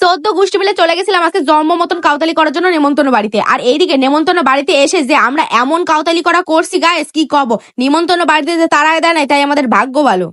চোদ্দ গোষ্ঠী মিলে চলে গেছিলাম আজকে জন্ম মতন কাউতালি করার জন্য নেমন্তন্ন বাড়িতে। আর এইদিকে নেমন্তন্ন বাড়িতে এসে যে আমরা এমন কাউতালি করা করছি গাইস কি কব, নিমন্ত্রণ বাড়িতে যে তারাই দেয় নাই তাই আমাদের ভাগ্য ভালো।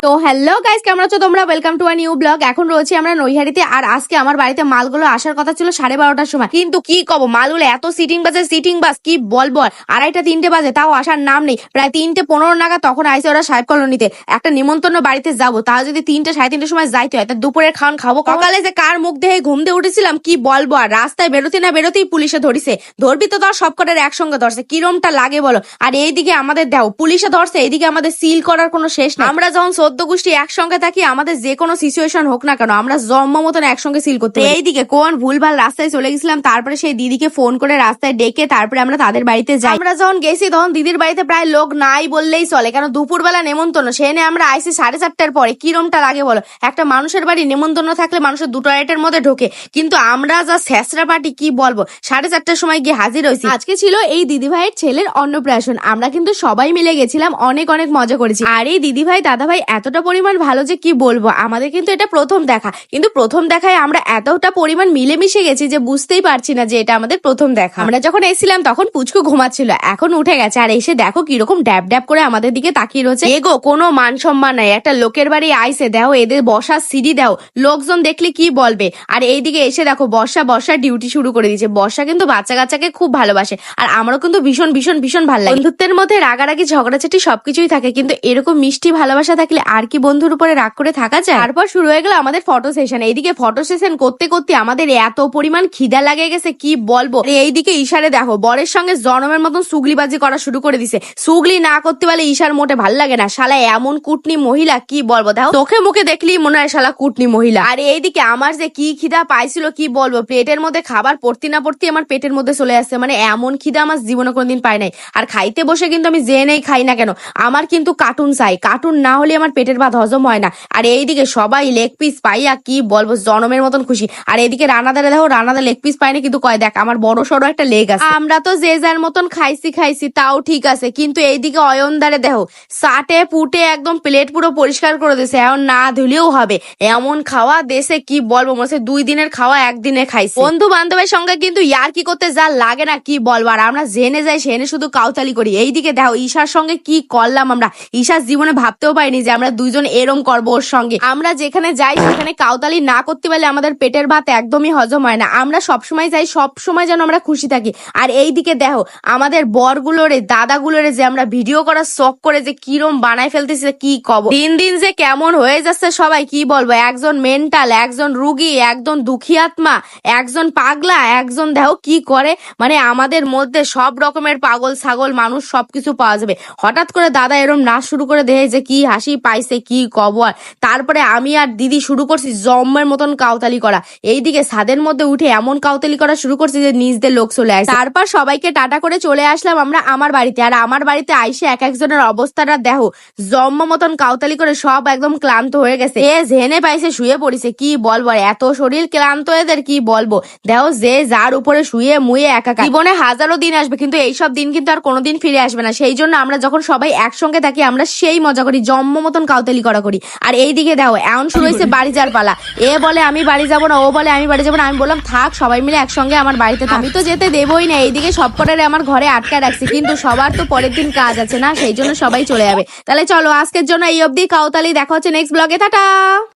তো হ্যালো গাইস, কেমন আছো তোমরা? Welcome to a new blog. এখন রয়েছে আমরা নৈহাটিতে। আর আজকে আমার বাড়িতে মালগুলো আসার কথা ছিল 12:30টার সময়, কিন্তু কি কব মালগুলো এত সিটিং বাস কি বলবো, 2:30-3টে বাজে তাও আসার নাম নেই। প্রায় 3:15 নাগাদ তখন আইসে ওরা সাহেব কলোনিতে একটা নিমন্ত্রণ বাড়িতে যাবো, তাও যদি 3-3:30 সময় যাইতে হয় তা দুপুরের খাওয়ান খাবো। সকালে যে কার মুখ দেখে ঘুম দিয়ে উঠেছিলাম কি বলবো, আর রাস্তায় বেরোতে না বেরোতেই পুলিশে ধরিছে। ধরবি তো ধর, সব কটার একসঙ্গে ধরছে, কিরমটা লাগে বলো। আর এইদিকে আমাদের দেও পুলিশে ধরছে, এইদিকে আমাদের সিল করার কোনো শেষ নেই। আমরা যখন 14 গোষ্ঠী একসঙ্গে থাকি, আমাদের যে কোনো সিচুয়েশন হোক না কেন আমরা জন্ম মতন একসঙ্গে সিল করতে পারি। এইদিকে কোন ভুলভাল রাস্তায় চলে গেছিলাম, তারপরে সেই দিদিকে ফোন করে রাস্তায় ডেকে তারপরে আমরা তাদের বাড়িতে যাই। আমরা যখন গেছি তখন দিদির বাড়িতে প্রায় লোক নাই বললেই চলে, কারণ দুপুরবেলা নেমন্তন্ন। সেনে আমরা আইসি 4:30টার পরে। কিরমটা লাগে বলো, একটা মানুষের বাড়ি নেমন্তন্ন থাকলে মানুষের 2 মধ্যে ঢোকে, কিন্তু আমরা যা ছেঁচড়া পার্টি কি বলবো, 4:30টার সময় গিয়ে হাজির হয়েছি। আজকে ছিল এই দিদি ভাইয়ের ছেলের অন্নপ্রাশন। আমরা কিন্তু সবাই মিলে গেছিলাম, অনেক অনেক মজা করেছি। আর এই দিদি ভাই দাদা ভাই এতটা পরিমাণ ভালো যে কি বলবো। আমাদের কিন্তু এটা প্রথম দেখা, কিন্তু প্রথম দেখায় আমরা এতটা পরিমাণ মিলেমিশে গেছি যে বুঝতেই পারছি না যে এটা আমাদের প্রথম দেখা। আমরা যখন এসেছিলাম তখন পুচকু ঘুমাচ্ছিল, এখন উঠে গেছে। আর এসে দেখো কিরকম ড্যাব ড্যাব করে আমাদের দিকে তাকিয়ে রয়েছে। এগো কোনো মান সম্মান নাই, একটা লোকের বাড়ি আইসে দেও, এদের বসার সিঁড়ি দাও, লোকজন দেখলে কি বলবে। আর এইদিকে এসে দেখো বর্ষা ডিউটি শুরু করে দিয়েছে। বর্ষা কিন্তু বাচ্চা কাচ্চাকে খুব ভালোবাসে, আর আমারও কিন্তু ভীষণ ভীষণ ভীষণ ভালো লাগে। বন্ধুত্বের মধ্যে রাগারাগি ঝগড়াঝাটি সবকিছুই থাকে, কিন্তু এরকম মিষ্টি ভালোবাসা থাকলে আর কি বন্ধুর উপরে রাগ করে থাকা যায়। তারপর শুরু হয়ে গেল আমাদের ফটো সেশন। এইদিকে ফটো সেশন করতে করতে আমাদের এত পরিমাণ খিদা লাগে গেছে কি বলবো। এইদিকে ঈশারে দেখো বরের সঙ্গে জনমের মতন সুগলিবাজি করা শুরু করে দিছে। সুগলি না করতে পারলে ঈশার মোটে ভাল লাগে না। শালা এমন কুটনি মহিলা কি বলবো, দেখো চোখে মুখে দেখলেই মনে হয় শালা কুটনি মহিলা। আর এইদিকে আমার যে কি খিদা পাইছিল কি বলবো, পেটের মধ্যে খাবার পড়তে না পড়তে আমার পেটের মধ্যে চলে আসছে। মানে এমন খিদা আমার জীবনে কোনোদিন পাই নাই। আর খাইতে বসে কিন্তু আমি যে নেই খাই না কেন, আমার কিন্তু কার্টুন চাই, কার্টুন না হলে আমার পেটের ভাত হজম হয় না। আর এইদিকে সবাই লেগ পিস পাইয়া কি বলবো জনমের মতন খুশি। আর এইদিকে রানাদারে দেখো, রানাদা লেগ পিস পায়নি, কিন্তু কয় দেখ আমার বড় সড়ো একটা লেগ আছে। আমরা তো যে যার মতন খাইছি তাও ঠিক আছে, কিন্তু এইদিকে অয়নদারে দেখো সাটে পুটে একদম প্লেট পুরো পরিষ্কার করে দিয়েছে, এখন না ধুলেও হবে এমন খাওয়া দেশে কি বলবো। মনে 2 দিনের খাওয়া একদিনে খাইছি। বন্ধু বান্ধবের সঙ্গে কিন্তু ইয়ার কি করতে যা লাগে না কি বলবো। আর আমরা জেনে যাই সেনে শুধু কাউতালি করি। এইদিকে দেখো ঈশার সঙ্গে কি করলাম আমরা, ঈশার জীবনে ভাবতেও পারিনি যে আমরা দুইজন এরম করবো ওর সঙ্গে। আমরা যেখানে যাই সেখানে কাউতালি না করতে পারলে আমাদের পেটের ভাত একদমই হজম হয় না। আমরা সবসময় যাই, সবসময় যেন আমরা খুশি থাকি। আর এইদিকে দেখো আমাদের বরগুলোরে দাদাগুলোরে যে আমরা ভিডিও করার শখ করে যে কিরম বানাই ফেলতেছে কি কব। দিন দিন যে কেমন হয়ে যাচ্ছে সবাই কি বলবো, একজন মেন্টাল, একজন রুগী, একজন দুঃখী আত্মা, একজন পাগলা, একজন দেখো কি করে। মানে আমাদের মধ্যে সব রকমের পাগল ছাগল মানুষ সবকিছু পাওয়া যাবে। হঠাৎ করে দাদা এরম নাচ শুরু করে দেখে যে কি হাসি পাইছে কি কব। আর তারপরে আমি আর দিদি শুরু করছি জম্মের মতন কাউতালি করা। এইদিকে ছাদের মধ্যে উঠে এমন কাউতালি করা শুরু করছি যে নিজদের লোক চলে আসে। তারপর সবাইকে টাটা করে চলে আসলাম আমরা আমার বাড়িতে। আর আমার বাড়িতে আইসে এক একজনের অবস্থাটা দেখো, জম্ম মতন কাউতালি করে সব একদম ক্লান্ত হয়ে গেছে। এ জেনে পাইছে শুয়ে পড়িছে কি বলবো, এত শরীর ক্লান্ত এদের কি বলবো। দেখো যে যার উপরে শুয়ে মুয়ে একাকার। জীবনে হাজারো দিন আসবে, কিন্তু এইসব দিন কিন্তু আর কোনোদিন ফিরে আসবে না। সেই জন্য আমরা যখন সবাই একসঙ্গে থাকি আমরা সেই মজা করি, জম্ম মতন কাউতালি করা করি। আর এইদিকে দেখো এমন শুরু হয়েছে বাড়ি যাওয়ার পালা। এ বলে আমি বাড়ি যাবো না, ও বলে আমি বাড়ি যাবো না। আমি বললাম থাক সবাই মিলে একসঙ্গে আমার বাড়িতে, আমি তো যেতে দেবই না। এইদিকে সব কটারে আমার ঘরে আটকা রাখছি, কিন্তু সবার তো পরের দিন কাজ আছে না, সেই জন্য সবাই চলে যাবে। তাহলে চলো আজকের জন্য এই অবধি কাউতালি, দেখা হচ্ছে নেক্সট ব্লগে, টাটা।